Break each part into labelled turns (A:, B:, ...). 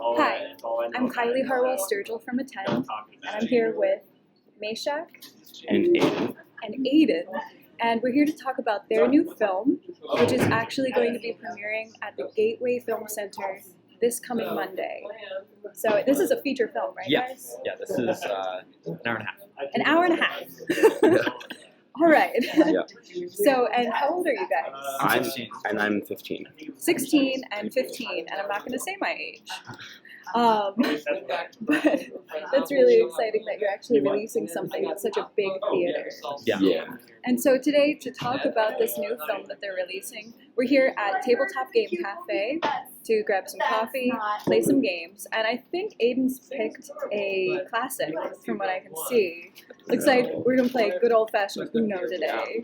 A: Hi, I'm Kylie Harwell Sturgill from Attend, and I'm here with Meshach
B: And Aiden.
A: and Aiden, and we're here to talk about their new film, which is actually going to be premiering at the Gateway Film Center this coming Monday. So this is a feature film, right, guys?
C: Yeah, this is an hour and a half.
A: An hour and a half. All right.
B: Yeah.
A: So, and how old are you guys?
B: I'm 15.
A: 16 and 15, and I'm not going to say my age. But that's really exciting that you're actually releasing something at such a big theater.
B: Yeah.
A: And so today, to talk about this new film that they're releasing, we're here at Tabletop Game Cafe to grab some coffee, play some games, and I think Aiden's picked a classic from what I can see. Looks like we're going to play good old-fashioned Uno today.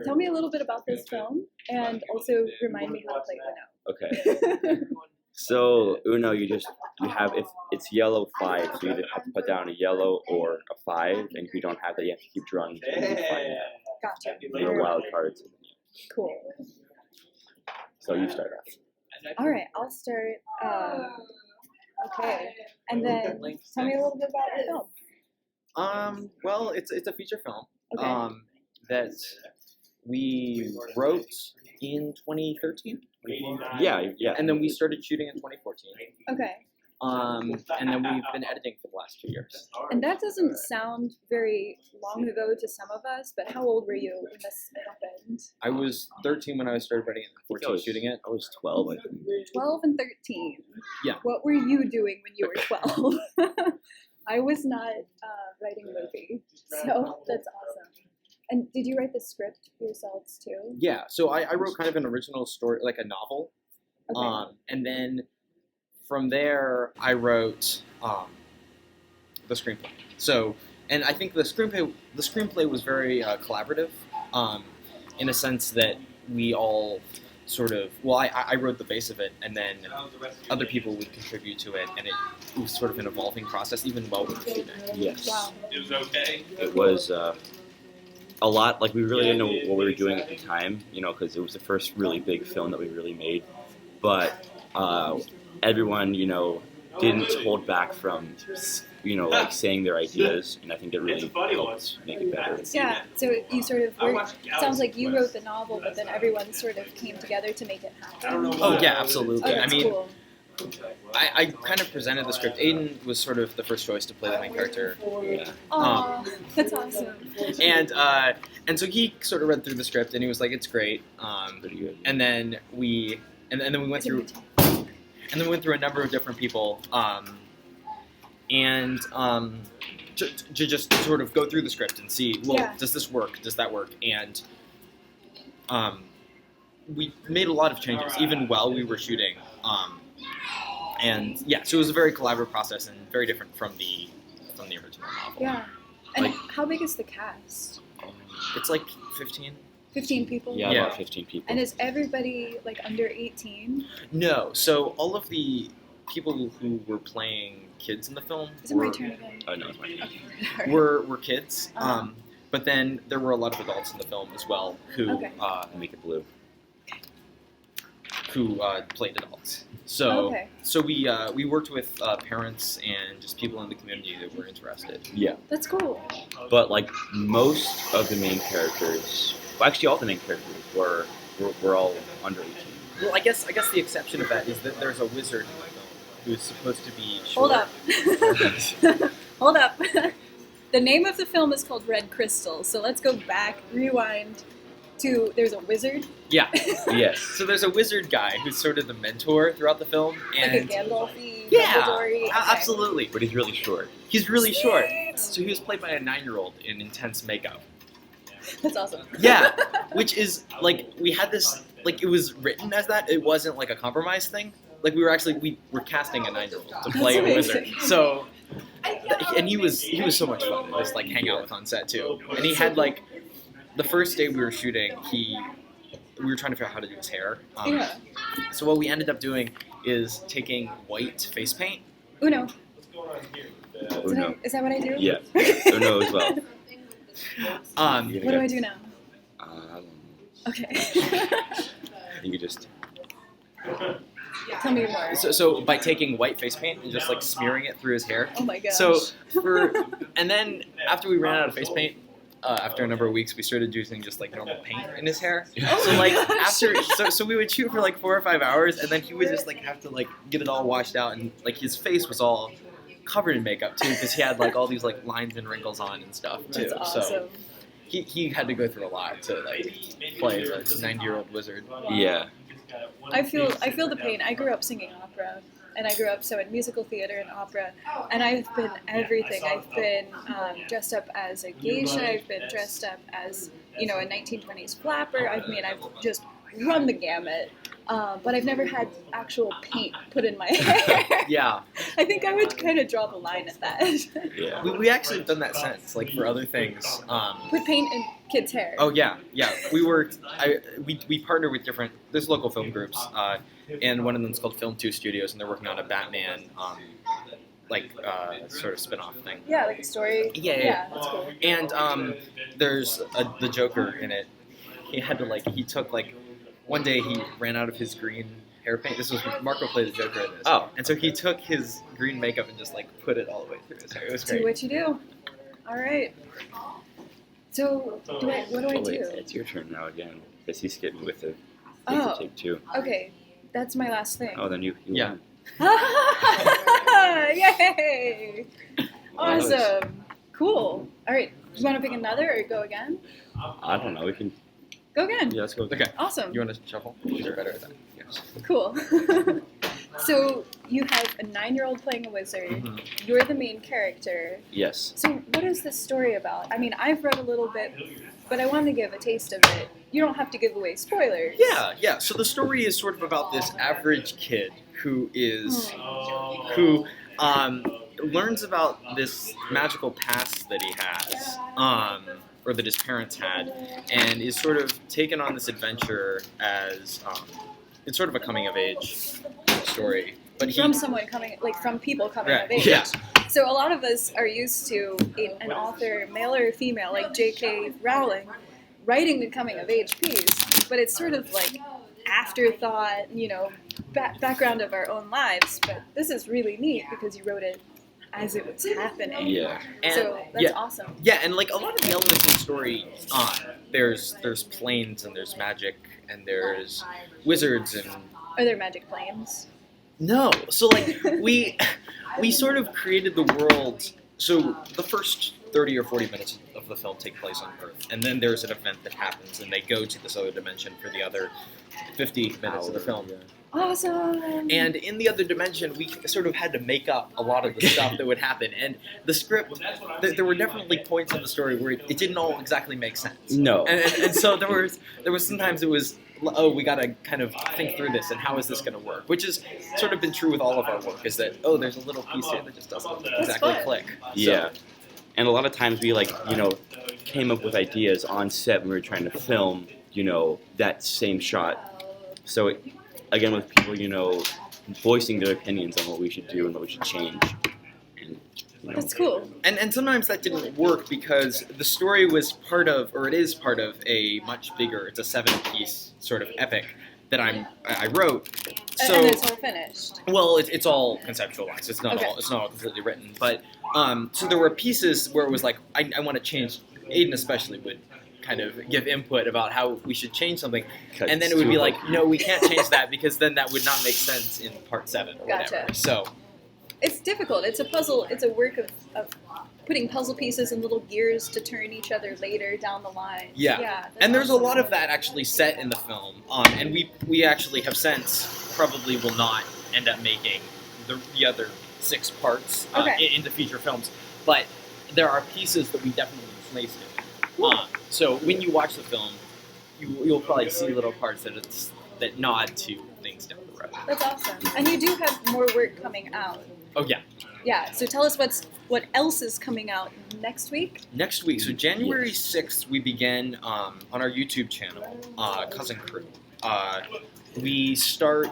A: Tell me a little bit about this film, and also remind me how to play Uno.
B: Okay. So Uno, you have, if it's yellow 5, so you either have to put down a yellow or a 5, and if you don't have that, you have to keep drawing until you find that.
A: Gotcha.
B: There are wild cards.
A: Cool.
B: So you start off.
A: All right, I'll start. Okay, and then tell me a little bit about your film.
C: Well, it's a feature film.
A: Okay.
C: That we wrote in 2013.
B: Yeah.
C: And then we started shooting in 2014.
A: Okay.
C: And then we've been editing for the last 2 years.
A: And that doesn't sound very long ago to some of us, but how old were you when this happened?
C: I was 13 when I started writing it, and 14 shooting it.
B: I was 12, I think.
A: 12 and 13.
C: Yeah.
A: What were you doing when you were 12? I was not writing a movie, so that's awesome. And did you write the script yourselves too?
C: Yeah, so I wrote kind of an original story, like a novel.
A: Okay.
C: And then from there, I wrote the screenplay. So, and I think the screenplay was very collaborative, in a sense that we all sort of, well, I wrote the base of it, and then other people would contribute to it, and it was sort of an evolving process, even while we were shooting.
B: Yes.
A: Wow.
D: It was okay.
B: It was a lot, like we really didn't know what we were doing at the time, because it was the first really big film that we really made. But everyone, didn't hold back from, like saying their ideas, and I think it really helped make it better.
A: Yeah, so you sort of worked, it sounds like you wrote the novel, but then everyone sort of came together to make it happen.
C: Oh yeah, absolutely.
A: Oh, that's
C: I mean,
A: cool.
C: I kind of presented the script. Aiden was sort of the first choice to play the main character.
B: Yeah.
A: Aw, that's awesome.
C: And so he sort of read through the script and he was like, "It's great."
B: Pretty good.
C: And then we went through a number of different people, to just sort of go through the script and see, well,
A: Yeah.
C: does this work? Does that work? And we made a lot of changes even while we were shooting. And yeah, so it was a very collaborative process and very different from the original novel.
A: Yeah. And
C: Like-
A: how big is the cast?
C: It's like 15.
A: 15 people?
B: Yeah,
C: Yeah.
B: about 15 people.
A: And is everybody like under 18?
C: No, so all of the people who were playing kids in the film
A: Is it my turn again?
B: Oh, no, it's my turn.
A: Okay.
C: were kids.
A: Uh-huh.
C: But then there were a lot of adults in the film as well who
A: Okay.
B: Make it blue.
C: played adults. So
A: Okay.
C: so we worked with parents and just people in the community that were interested.
B: Yeah.
A: That's cool.
B: But like most of the main characters, well, actually all the main characters were all under 18.
C: Well, I guess the exception of that is that there's a wizard in the film who's supposed to be
A: Hold
C: short.
A: up. Hold up. The name of the film is called Red Crystal, so let's go back, rewind to there's a wizard,
C: Yeah.
B: Yes.
C: So there's a wizard guy who's sort of the mentor throughout the film, and
A: like a Gandalf-y,
C: yeah,
A: Dumbledore-y. Okay.
C: absolutely.
B: But he's really short.
C: He's really short.
A: Sweet.
C: So he was played by a 9-year-old in intense makeup.
A: That's awesome.
C: Yeah, which is like we had this like it was written as that. It wasn't like a compromise thing. Like we were casting a 9-year-old to play a
A: That's
C: wizard.
A: amazing.
C: So and he was so much fun to just like hang out with on set too. And he had like the first day we were shooting, we were trying to figure out how to do his hair.
A: Yeah.
C: So what we ended up doing is taking white face paint.
A: Uno.
B: Uno.
A: Is that what I do?
B: Yeah. Uno as well.
A: What do I do now?
B: I don't know.
A: Okay.
B: You could just.
A: Tell me more.
C: So by taking white face paint and just like smearing it through his hair.
A: Oh my gosh.
C: So and then after we ran out of face paint, after a number of weeks, we started using just like normal paint in his hair.
A: Oh
C: So
A: my
C: like
A: gosh.
C: so we would shoot for like 4 or 5 hours, and then he would just like have to like get it all washed out, and like his face was all covered in makeup too, because he had like all these like lines and wrinkles on and stuff too.
A: That's awesome.
C: So he had to go through a lot to like play the 90-year-old wizard.
B: Yeah.
A: I feel the pain. I grew up singing opera, and I grew up in musical theater and opera, and I've been everything. I've been dressed up as a geisha. I've been dressed up as a 1920s flapper. I've just run the gamut. But I've never had actual paint put in my hair.
C: Yeah.
A: I think I would kind of draw the line at that.
B: Yeah.
C: We actually have done that since, like for other things.
A: Put paint in kids' hair.
C: Oh yeah. We partner with there's local film groups, and one of them's called Film 2 Studios, and they're working on a Batman sort of spin-off thing.
A: Yeah, like a story.
C: Yeah.
A: That's cool.
C: And there's the Joker in it. He took one day he ran out of his green hair paint. This was Marco played the Joker in this.
B: Oh.
C: And so he took his green makeup and just put it all the way through his hair. It was great.
A: Do what you do. All right. So what do I
B: Wait,
A: do?
B: it's your turn now again. Because he skipped me with the
A: Oh.
B: take 2.
A: Okay, that's my last thing.
B: Oh, then you
C: Yeah.
B: won.
A: Yay! Awesome. Cool. All right. You want to pick another or go again?
B: I don't know. We can.
A: Go again.
B: Yeah, let's go.
C: Okay.
A: Awesome.
C: You want to shuffle? You're better at that. Yes.
A: Cool. So you have a 9-year-old playing a wizard.
C: Mhm.
A: You're the main character.
B: Yes.
A: So what is this story about? I mean, I've read a little bit, but I want to give a taste of it. You don't have to give away spoilers.
C: Yeah. So the story is sort of about this average kid who learns about this magical past that he has, or that his parents had, and is sort of taken on this adventure as it's sort of a coming of age story. But
A: from people coming of age.
C: Yeah.
A: So a lot of us are used to an author, male or female, like J.K. Rowling, writing the coming of age piece, but it's sort of like afterthought, background of our own lives. But this is really neat because you wrote it as it was happening.
B: Yeah.
A: So that's awesome.
C: Yeah, and like a lot of the elements in the story, there's planes and there's magic and there's wizards and
A: Are there magic planes?
C: no. So like we sort of created the world. So the first 30 or 40 minutes of the film take place on Earth, and then there's an event that happens, and they go to this other dimension for the other 50 minutes of the film.
A: Awesome.
C: And in the other dimension, we sort of had to make up a lot of the stuff that would happen. And the script, there were definitely points in the story where it didn't all exactly make sense.
B: No.
C: And so there was sometimes it was, oh, we got to kind of think through this and how is this going to work? Which has sort of been true with all of our work, is that, oh, there's a little piece here that just doesn't exactly click.
B: Yeah. And a lot of times we came up with ideas on set when we were trying to film, that same shot. So again, with people, voicing their opinions on what we should do and what we should change. And,
A: That's cool.
C: And sometimes that didn't work because the story was part of, or it is part of, a much bigger, it's a 7-piece sort of epic that I wrote. So,
A: and it's all finished.
C: Well, it's all conceptualized. It's not all completely written. But so there were pieces where it was like I want to change. Aiden especially would kind of give input about how we should change something, and then it would be like, no, we can't change that because then that would not make sense in part 7 or whatever. So
A: it's difficult. It's a puzzle. It's a work of putting puzzle pieces in little gears to turn each other later down the line.
C: Yeah. And there's a lot of that actually set in the film, and we actually have since probably will not end up making the other 6 parts into feature films, but there are pieces that we definitely placed in. So when you watch the film, you'll probably see little parts that nod to things down the road.
A: That's awesome. And you do have more work coming out.
C: Oh yeah.
A: Yeah. So tell us what else is coming out next week.
C: Next week, so January 6th, we begin on our YouTube channel, Cousin Crew. We start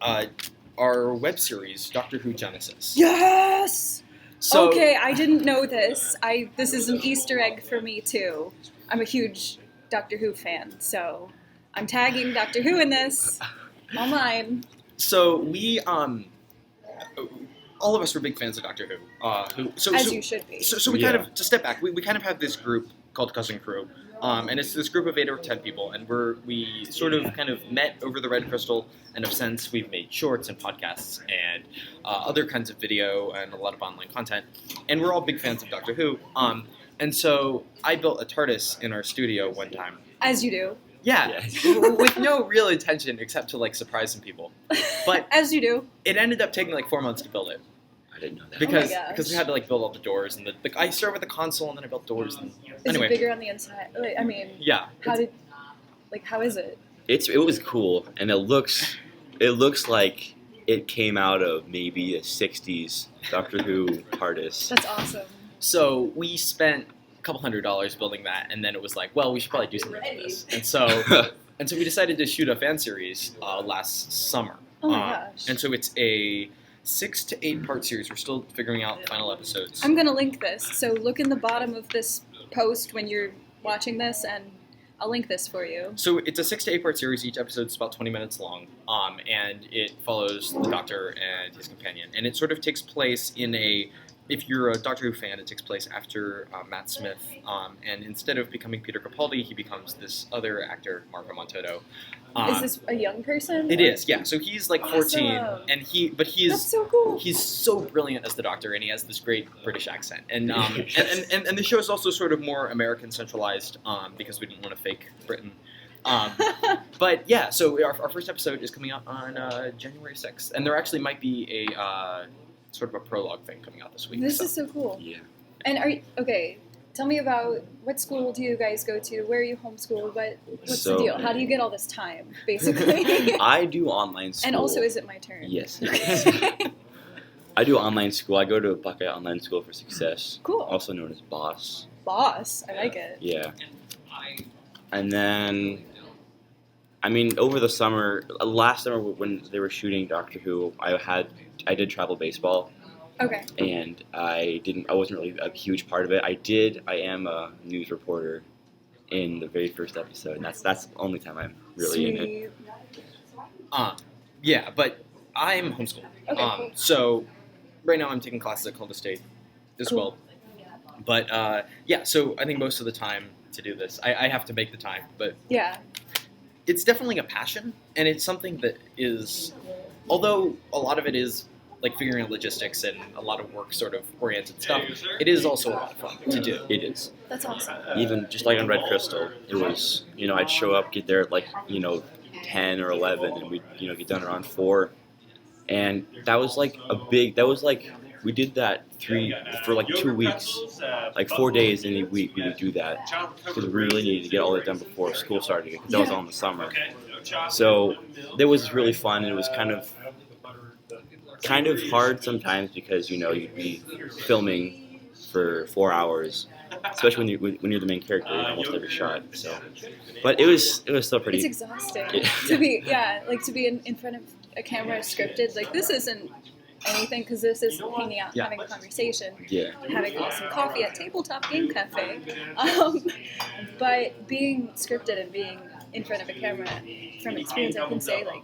C: our web series, Doctor Who Genesis.
A: Yes.
C: So,
A: okay, I didn't know this. This is an Easter egg for me too. I'm a huge Doctor Who fan, so I'm tagging Doctor Who in this online.
C: So we all of us were big fans of Doctor Who.
A: As you should be.
C: So we kind of, to step back, we kind of have this group called Cousin Crew, and it's this group of 8 or 10 people, and we sort of kind of met over the Red Crystal, and have since we've made shorts and podcasts and other kinds of video and a lot of online content, and we're all big fans of Doctor Who. And so I built a TARDIS in our studio one time.
A: As you do.
C: Yeah, with no real intention except to like surprise some people. But
A: as you do.
C: It ended up taking like 4 months to build it.
B: I didn't know that.
C: Because we had to like build all the doors and I started with the console and then I built doors. And
A: is it bigger on the inside? Like, I mean,
C: yeah.
A: How is it?
B: It was cool, and it looks like it came out of maybe a '60s Doctor Who TARDIS.
A: That's awesome.
C: So we spent a couple $100 building that, and then it was like, well, we should probably do something with this. And so we decided to shoot a fan series last summer.
A: Oh my gosh.
C: And so it's a 6 to 8 part series. We're still figuring out final episodes.
A: I'm gonna link this. So look in the bottom of this post when you're watching this, and I'll link this for you.
C: So it's a 6 to 8 part series. Each episode's about 20 minutes long, and it follows the Doctor and his companion. And it sort of takes place in a. If you're a Doctor Who fan, it takes place after Matt Smith, and instead of becoming Peter Capaldi, he becomes this other actor, Marco Montoto.
A: Is this a young person?
C: It is, yeah. So he's like 14, and he's
A: that's so cool.
C: He's so brilliant as the Doctor, and he has this great British accent. And and the show is also sort of more American centralized because we didn't want to fake Britain. But yeah, so our first episode is coming out on January 6th, and there actually might be a sort of a prologue thing coming out this week.
A: This is so cool.
B: Yeah.
A: And tell me about what school do you guys go to? Where are you homeschooled? What's the deal? How do you get all this time, basically?
B: I do online school.
A: And also, is it my turn?
B: Yes. I do online school. I go to Buckeye Online School for Success.
A: Cool.
B: Also known as BOSS.
A: BOSS. I like it.
B: Yeah. And then, I mean, over the summer, last summer when they were shooting Doctor Who, I did travel baseball.
A: Okay.
B: And I wasn't really a huge part of it. I am a news reporter in the very first episode, and that's the only time I'm really in it.
C: Yeah, but I'm homeschooled.
A: Okay, cool.
C: So right now I'm taking classes at Columbus State as well. But yeah, so I think most of the time to do this, I have to make the time. But
A: yeah,
C: it's definitely a passion, and it's something that is, although a lot of it is like figuring out logistics and a lot of work sort of oriented stuff, it is also a lot of fun to do.
B: It is.
A: That's awesome.
B: Even just like on Red Crystal, it was, I'd show up, get there at like, 10 or 11, and we'd, get done around 4. And that was like we did that for like 2 weeks, like 4 days in a week we would do that, because we really needed to get all that done before school started, because that was all in the summer. So it was really fun, and it was kind of hard sometimes, because you'd be filming for 4 hours, especially when you're the main character in almost every shot. So, but it was still pretty.
A: It's exhausting to be in front of a camera scripted. Like, this isn't anything, because this is hanging out, having a conversation, having awesome coffee at Tabletop Game Cafe. But being scripted and being in front of a camera, from experience, I can say, like,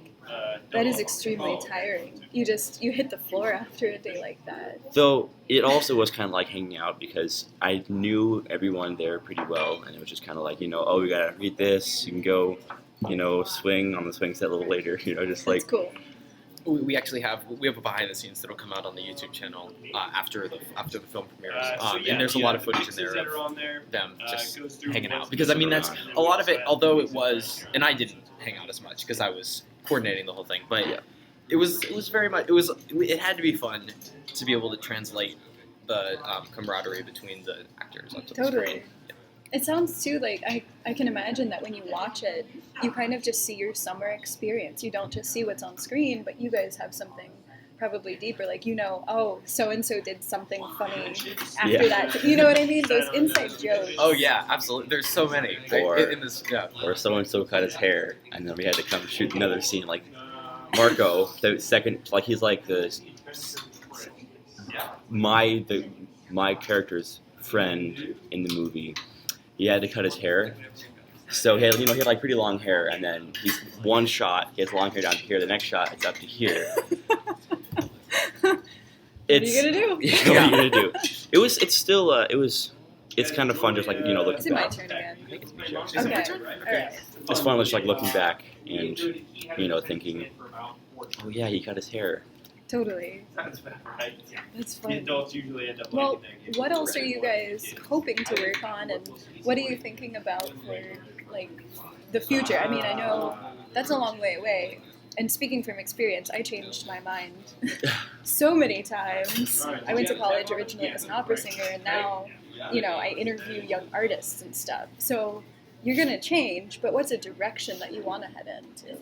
A: that is extremely tiring. You hit the floor after a day like that.
B: Though it also was kind of like hanging out, because I knew everyone there pretty well, and it was just kind of like, oh, we gotta read this. You can go, swing on the swing set a little later. Just like.
A: That's cool.
C: We actually have a behind the scenes that'll come out on the YouTube channel after the film premieres, and there's a lot of footage in there of them just hanging out, because I mean that's a lot of it. Although it was, and I didn't hang out as much because I was coordinating the whole thing, but it was very much it had to be fun to be able to translate the camaraderie between the actors onto the screen.
A: It sounds too like I can imagine that when you watch it, you kind of just see your summer experience. You don't just see what's on screen, but you guys have something probably deeper. Like, oh, so and so did something funny after that. You know what I mean? Those inside jokes.
C: Oh yeah, absolutely. There's so many.
B: Or so and so cut his hair, and then we had to come shoot another scene. Like Marco, the second, like he's like my character's friend in the movie. He had to cut his hair, So he had like pretty long hair, and then he's one shot, he has long hair down here. The next shot, it's up to here.
A: What are you gonna do?
B: What are you gonna do? It's kind of fun, just like looking
A: Is it my
B: back.
A: turn again?
B: I think it's my turn.
C: Is it my
A: Okay.
C: turn?
A: All right.
B: It's fun, just like looking back and thinking, oh yeah, he cut his hair.
A: Totally.
D: Sounds about right.
A: That's
D: The
A: fun.
D: adults usually end up
A: Well,
D: liking that.
A: what else are you guys hoping to work on, and what are you thinking about for like the future? I mean, I know that's a long way away. And speaking from experience, I changed my mind so many times. I went to college originally as an opera singer, and now, I interview young artists and stuff. So you're going to change, but what's a direction that you want to head into?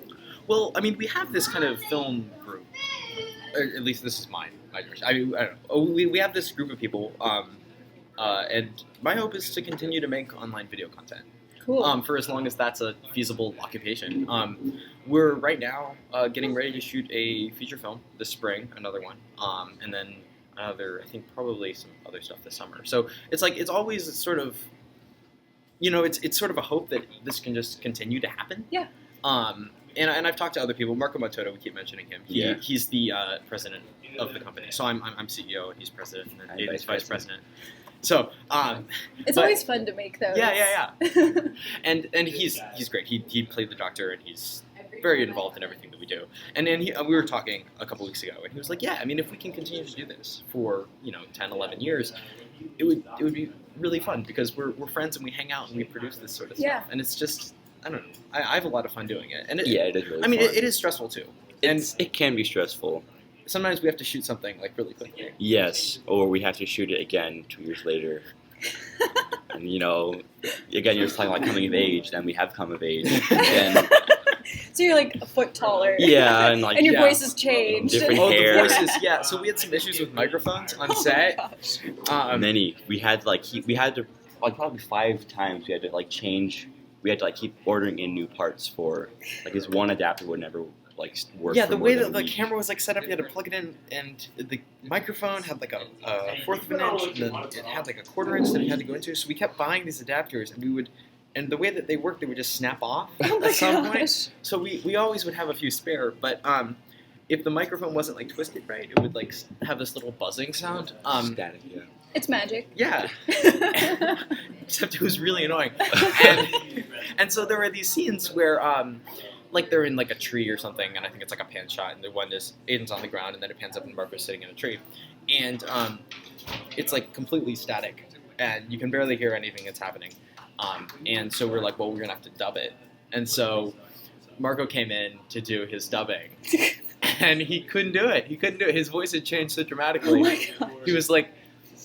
C: Well, I mean, we have this kind of film group, or at least this is my direction. I don't know. Oh, we have this group of people, and my hope is to continue to make online video content.
A: Cool.
C: For as long as that's a feasible occupation. We're right now getting ready to shoot a feature film this spring, another one, and then another, I think probably some other stuff this summer. So it's always sort of, it's sort of a hope that this can just continue to happen.
A: Yeah.
C: And I've talked to other people. Marco Matoto, we keep mentioning him. He's the president of the company. So I'm CEO and he's president, and then Aiden's vice president. So
A: it's
C: but-
A: always fun to make those.
C: Yeah. And he's great. He played the Doctor, and he's very involved in everything that we do. And then we were talking a couple weeks ago, and he was like, "Yeah, I mean, if we can continue to do this for 10, 11 years, it would be really fun because we're friends and we hang out and we produce this sort of stuff. And it's just I don't know. I have a lot of fun doing it. And
B: it is really
C: I mean,
B: fun.
C: it is stressful too.
B: It can be stressful.
C: Sometimes we have to shoot something like really quickly.
B: Yes, or we have to shoot it again 2 years later. And again, you're talking like coming of age, then we have come of age. And
A: So you're like a foot taller.
B: yeah, and like
A: And your
C: yeah.
A: voice has changed.
B: Different
C: Oh,
B: hair.
C: the voices, yeah. So we had some issues with microphones on set.
A: Oh my gosh.
B: Many. We had to like probably 5 times we had to like change. We had to like keep ordering in new parts for like this one adapter would never like work.
C: Yeah,
B: for
C: the
B: more
C: way
B: than
C: that
B: a
C: the
B: week.
C: camera was like set up, you had to plug it in, and the microphone had like a fourth of an inch, and then it had like a quarter inch that it had to go into. So we kept buying these adapters, and the way that they worked, they would just snap off
A: Oh my
C: at some
A: gosh.
C: point. So we always would have a few spare, but if the microphone wasn't like twisted right, it would like have this little buzzing sound.
B: Static, yeah.
A: It's magic.
C: Yeah. Except it was really annoying. And so there were these scenes where, like they're in like a tree or something, and I think it's like a pan shot, and the one is Aiden's on the ground, and then it pans up and Marco's sitting in a tree, and it's like completely static, and you can barely hear anything that's happening. And so we're like, well, we're gonna have to dub it, and so Marco came in to do his dubbing, and he couldn't do it. His voice had changed so dramatically.
A: Oh my gosh.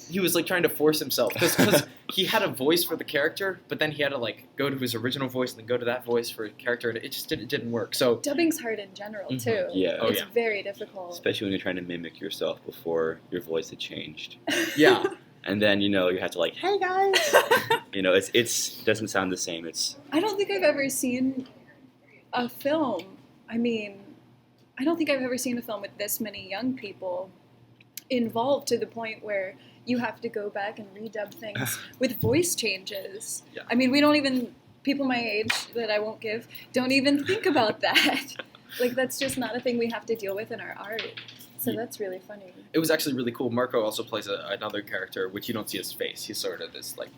C: He was like trying to force himself because he had a voice for the character, but then he had to like go to his original voice and then go to that voice for a character, and it just didn't work. So
A: Dubbing's hard in general too.
B: Yeah.
C: Oh,
A: It's
C: yeah.
A: very difficult.
B: Especially when you're trying to mimic yourself before your voice had changed.
C: yeah,
B: And then you have to like, hey guys. It's doesn't sound the same. It's
A: I don't think I've ever seen a film. I mean, I don't think I've ever seen a film with this many young people involved to the point where you have to go back and redub things with voice changes.
C: Yeah.
A: I mean, people my age that I won't give, don't even think about that. Like, that's just not a thing we have to deal with in our art. So that's really funny.
C: it was actually really cool. Marco also plays another character, which you don't see his face. He's sort of this like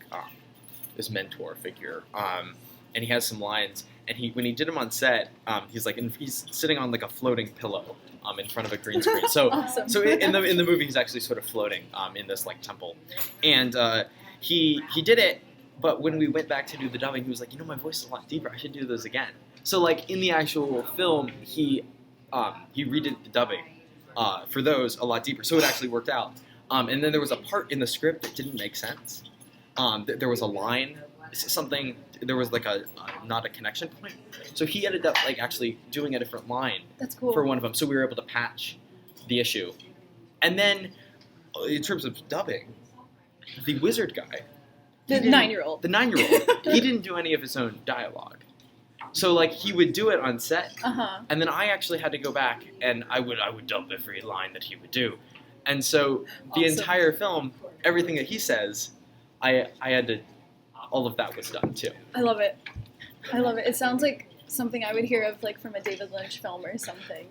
C: this mentor figure, and he has some lines. And when he did him on set, he's sitting on like a floating pillow in front of a green screen. So
A: Awesome.
C: so in the movie, he's actually sort of floating in this like temple, and he did it. But when we went back to do the dubbing, he was like, my voice is a lot deeper. I should do those again. So like in the actual film, he redid the dubbing for those a lot deeper. So it actually worked out. And then there was a part in the script that didn't make sense. There was a line, something. There was like not a connection point. So he ended up like actually doing a different line
A: That's cool.
C: for one of them. So we were able to patch the issue. And then in terms of dubbing, the wizard guy,
A: The
C: he didn't-
A: 9-year-old.
C: the 9-year-old, he didn't do any of his own dialogue. So like he would do it on set,
A: Uh-huh.
C: and then I actually had to go back and I would dub every line that he would do. And so the
A: Awesome.
C: entire film, everything that he says, I had to, all of that was done too.
A: I love it. I love it. It sounds like something I would hear of like from a David Lynch film or something.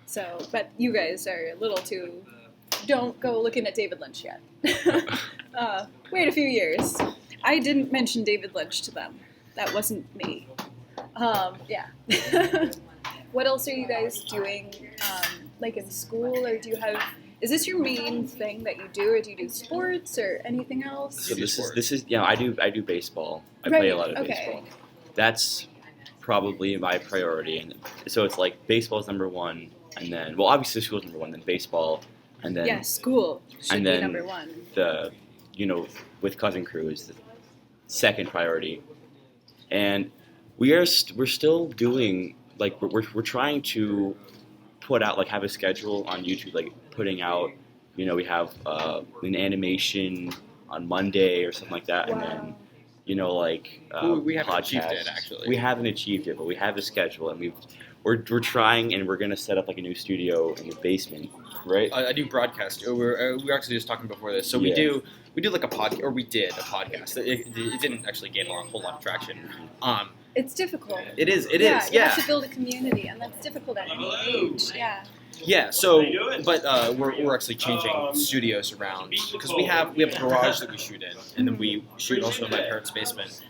A: So, but you guys are a little too. Don't go looking at David Lynch yet. Wait a few years. I didn't mention David Lynch to them. That wasn't me. Yeah. What else are you guys doing, like in school, or do you have? Is this your main thing that you do, or do you do sports or anything else?
B: So this is I do baseball. I
A: Right,
B: play a lot of
A: okay.
B: baseball. That's probably my priority, and so it's like baseball's number one, and then obviously school's number one, then baseball, and then
A: Yeah, school should
B: and
A: be
B: then
A: number one.
B: the with cousin crew is the second priority, and we're still doing like we're trying to put out like have a schedule on YouTube, like putting out we have an animation on Monday or something like that, and then
C: we haven't achieved
B: podcasts.
C: it, actually.
B: We haven't achieved it, but we have a schedule, and we're trying, and we're gonna set up like a new studio in the basement, right?
C: A new broadcast. We were actually just talking before this. So we do like a podcast, or we did a podcast. It didn't actually gain a whole lot of traction.
A: It's difficult.
C: It is.
A: You have to build a community, and that's difficult at any age. Yeah.
C: Yeah, so, but we're actually changing studios around because we have a garage that we shoot in, and then we shoot also in my parents' basement.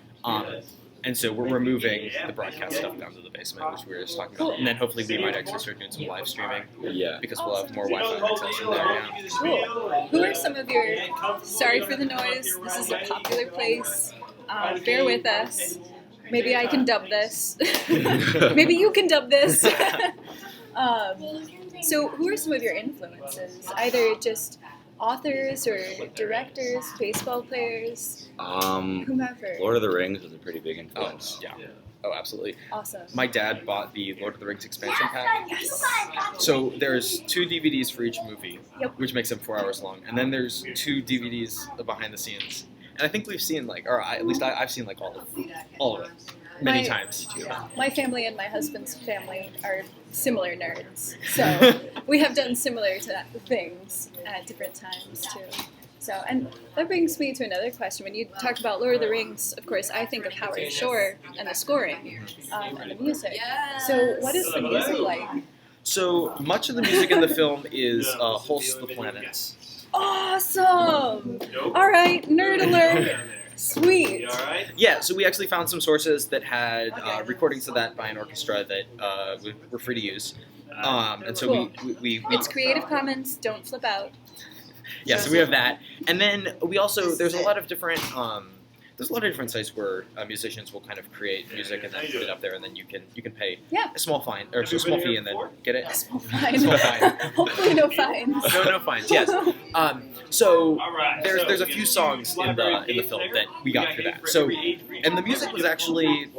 C: And so we're moving the broadcast stuff down to the basement, which we were just talking about. And then hopefully we might actually start doing some live streaming.
B: Yeah.
C: Because we'll have more Wi-Fi access in there. Yeah.
A: Cool. Who are some of your? Sorry for the noise. This is a popular place. Bear with us. Maybe I can dub this. Maybe you can dub this. So who are some of your influences? Either just authors or directors, baseball players, whomever.
B: Lord of the Rings was a pretty big influence.
C: Yeah. Oh, absolutely.
A: Awesome.
C: My dad bought the Lord of the Rings expansion pack.
A: Yes.
C: So there's 2 DVDs for each movie,
A: Yep.
C: which makes them 4 hours long. And then there's 2 DVDs behind the scenes. And I think we've seen at least I've seen like all of it. Many times.
A: My family and my husband's family are similar nerds, so we have done similar things at different times too. So, and that brings me to another question. When you talk about Lord of the Rings, of course, I think of Howard Shore and the scoring and the music. So, what is the music like?
C: So much of the music in the film is Holst the Planets.
A: Awesome! All right, nerd alert. Sweet.
C: Yeah, so we actually found some sources that had recordings of that by an orchestra that we're free to use. And so
A: Cool.
C: we
A: It's Creative Commons. Don't flip out.
C: yeah, so we have that. And then we also there's a lot of different sites where musicians will kind of create music and then put it up there, and then you can pay a small fine or a small fee and then get it.
A: A small fine.
C: Small fine.
A: Hopefully no fines.
C: No fines. Yes. So there's a few songs in the film that we got for that. So and the music was actually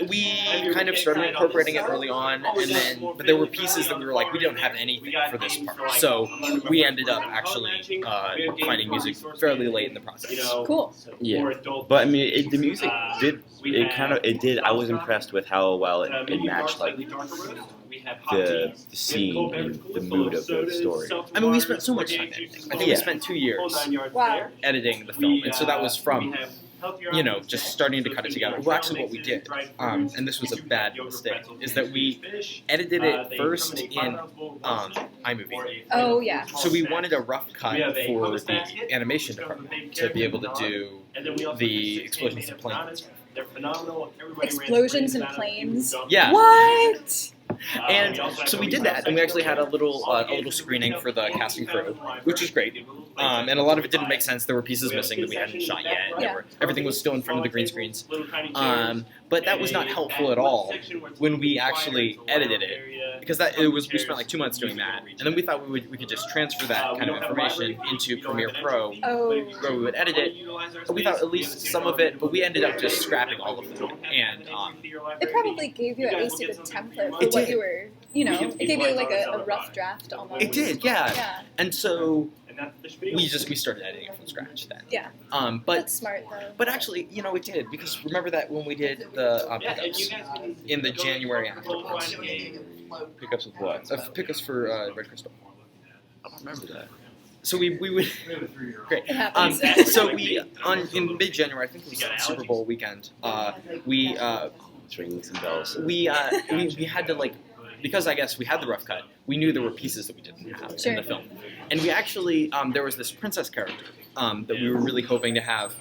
C: we kind of started incorporating it early on, and then but there were pieces that we were like we don't have anything for this part. So we ended up actually finding music fairly late in the process.
A: Cool.
B: Yeah. But I mean, the music did. It did. I was impressed with how well it matched like the scene and the mood of the story.
C: I mean, we spent so much time editing. I think we spent 2 years editing the film, and so that was from just starting to cut it together. Well, actually, what we did, and this was a bad mistake, is that we edited it first in iMovie.
A: Oh yeah.
C: So we wanted a rough cut for the animation department to be able to do the explosions and planes.
A: Explosions and planes.
C: Yeah.
A: What?
C: And so we did that, and we actually had a little screening for the cast and crew, which was great. And a lot of it didn't make sense. There were pieces missing that we hadn't shot yet. Everything was still in front of the green screens. But that was not helpful at all when we actually edited it, because we spent like 2 months doing that, and then we thought we could just transfer that kind of information into Premiere Pro, where we would edit it. But we thought at least some of it, but we ended up just scrapping all of it. And
A: it probably gave you at least a good template for what you were. It gave you like a rough draft almost.
C: It did, yeah. And so we started editing it from scratch then.
A: Yeah.
C: But
A: that's smart though.
C: But actually, it did, because remember that when we did the pickups in the January afterwards.
B: Pickups with what?
C: Pickups for Red Crystal.
B: I don't remember that.
C: So we would
D: We have a 3-year-old.
C: great.
A: It happens.
C: So we in mid-January, I think it was Super Bowl weekend. We
B: It's ringing some bells.
C: we had to like, because I guess we had the rough cut. We knew there were pieces that we didn't have
A: Sure.
C: in the film, and we actually there was this princess character that we were really hoping to have.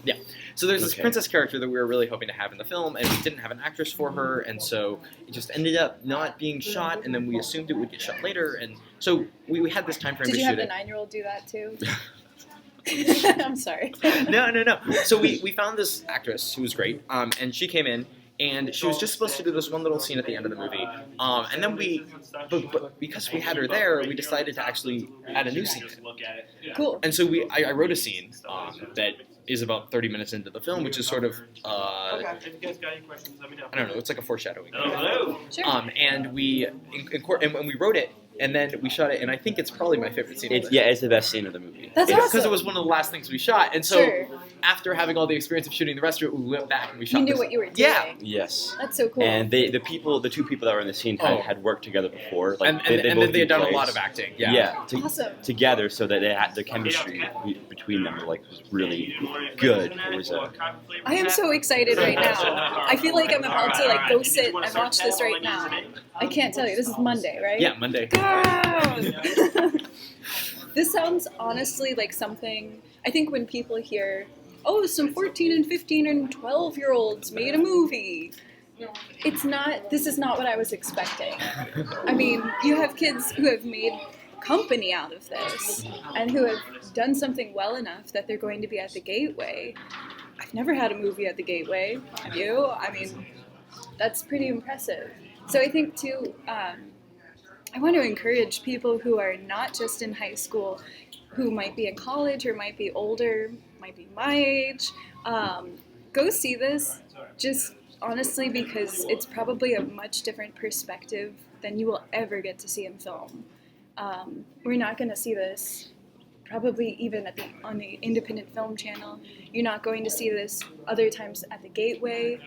C: Yeah. So there's this
B: Okay.
C: princess character that we were really hoping to have in the film, and we didn't have an actress for her, and so it just ended up not being shot, and then we assumed it would get shot later, and so we had this time frame
A: Did
C: to
A: you
C: shoot
A: have the
C: it.
A: 9-year-old do that too? I'm sorry.
C: No. So we found this actress who was great, and she came in, and she was just supposed to do this one little scene at the end of the movie, and then but because we had her there, we decided to actually add a new scene.
A: Cool.
C: And so I wrote a scene that is about 30 minutes into the film, which is sort of
D: If you guys got any questions, let me know.
C: I don't know, it's like a foreshadowing.
D: Hello.
A: Sure.
C: And we and when we wrote it, and then we shot it, and I think it's probably my favorite scene.
B: It's the best scene of the movie.
A: That's
C: because
A: awesome.
C: it was one of the last things we shot, and so
A: Sure.
C: after having all the experience of shooting the rest of it, we went back and we shot.
A: You knew
C: this.
A: what you were doing.
C: Yeah.
B: Yes.
A: That's so cool.
B: And the two people that were in the scene had worked together before. Like,
C: and then
B: both
C: they had
B: did
C: done a
B: plays.
C: lot of acting.
A: Awesome.
B: Together, so that they had the chemistry between them was really good. It was
A: I am so excited right now. I feel like I'm about to go sit and watch this right now. I can't tell you. This is Monday, right?
C: Yeah, Monday.
A: Go! This sounds honestly like something. I think when people hear, "Oh, some 14 and 15 and 12-year-olds made a movie," it's not. This is not what I was expecting. I mean, you have kids who have made company out of this and who have done something well enough that they're going to be at the Gateway. I've never had a movie at the Gateway. Have you? I mean, that's pretty impressive. So I think too, I want to encourage people who are not just in high school, who might be in college or might be older, might be my age, go see this, just honestly because it's probably a much different perspective than you will ever get to see in film. We're not going to see this probably even on the independent film channel. You're not going to see this other times at the Gateway.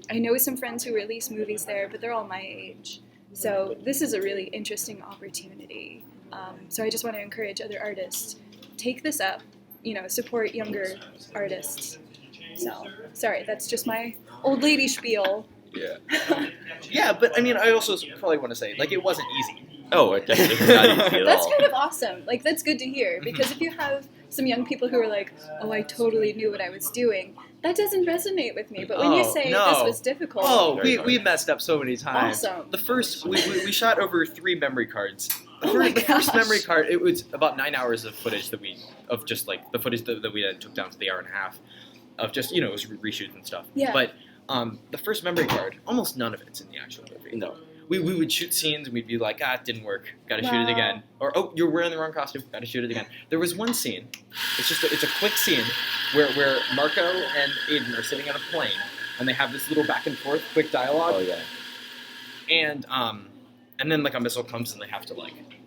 A: I know some friends who release movies there, but they're all my age. So this is a really interesting opportunity. So I just want to encourage other artists, take this up, support younger artists. So, sorry, that's just my old lady spiel.
B: Yeah.
C: Yeah, but I mean, I also probably want to say, it wasn't easy.
B: Oh, it definitely was not easy at
A: That's
B: all.
A: kind of awesome. That's good to hear, because if you have some young people who are like, "Oh, I totally knew what I was doing," that doesn't resonate with me. But when you say this was difficult,
C: We messed up so many times.
A: Awesome.
C: The first, we shot over 3 memory cards. The
A: Oh my
C: first
A: gosh.
C: memory card, it was about 9 hours of footage the footage that we then took down to the hour and a half of just, it was reshoots and stuff.
A: Yeah.
C: But the first memory card, almost none of it's in the actual movie.
B: No.
C: We would shoot scenes and we'd be like, it didn't work. Got to shoot it
A: Wow.
C: again. Or, oh, you're wearing the wrong costume. Got to shoot it again. There was one scene. It's a quick scene where Marco and Aiden are sitting on a plane and they have this little back and forth quick dialogue.
B: Oh yeah.
C: And then a missile comes and they have to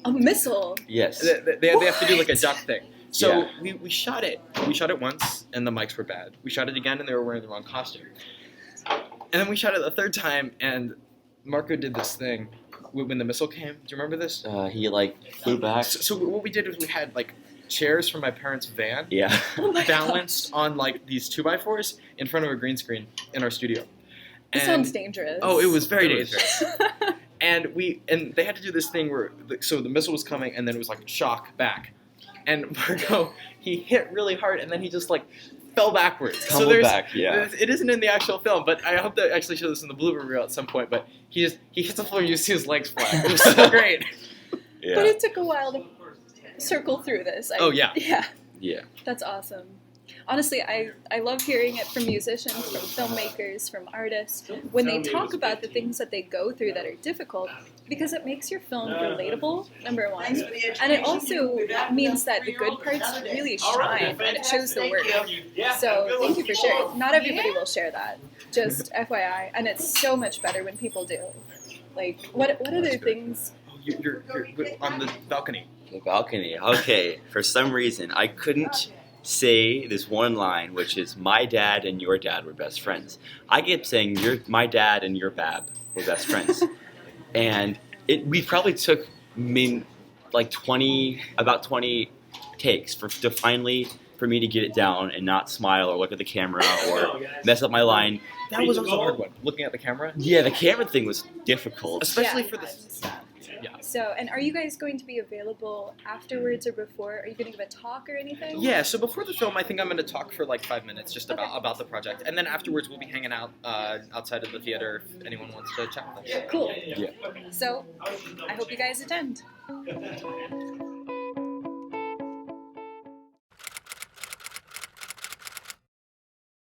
A: a missile.
B: Yes.
C: they have to do a duck thing. So
B: Yeah.
C: we shot it. We shot it once and the mics were bad. We shot it again and they were wearing the wrong costume. And then we shot it the third time and Marco did this thing when the missile came. Do you remember this?
B: He flew back.
C: So what we did was we had chairs from my parents' van
B: Yeah.
A: Oh my
C: balanced on these 2x4s in front of a green screen in our studio.
A: This sounds dangerous.
C: Oh, it was very dangerous. And they had to do this thing where so the missile was coming and then it was shock back. And Marco, he hit really hard and then he just fell backwards.
B: Tumbled back, yeah.
C: It isn't in the actual film, but I hope to actually show this in the blooper reel at some point. But he hits the floor and you see his legs fly. It was so great.
B: Yeah.
A: But it took a while to circle through this.
C: Oh, yeah.
A: Yeah.
B: Yeah.
A: That's awesome. Honestly, I love hearing it from musicians, from filmmakers, from artists, when they talk about the things that they go through that are difficult, because it makes your film relatable, number one, and it also means that the good parts really shine, and it shows the work. So thank you for sharing. Not everybody will share that, just FYI, and it's so much better when people do. What other things?
C: You're on the balcony.
B: The balcony. Okay. For some reason, I couldn't say this one line, which is my dad and your dad were best friends. I kept saying my dad and your Bab were best friends, and we probably took about 20 takes to finally for me to get it down and not smile or look at the camera or mess up my line.
C: That was also a hard one. Looking at the camera.
B: Yeah, the camera thing was difficult.
C: Especially
A: Yeah,
C: for
A: I
C: this.
A: understand.
C: Yeah.
A: So, and are you guys going to be available afterwards or before? Are you going to give a talk or anything?
C: Yeah, so before the film, I think I'm going to talk for like 5 minutes just
A: Okay.
C: about the project. And then afterwards, we'll be hanging out outside of the theater if anyone wants to chat with us.
A: Cool.
B: Yeah.
A: So, I hope you guys attend.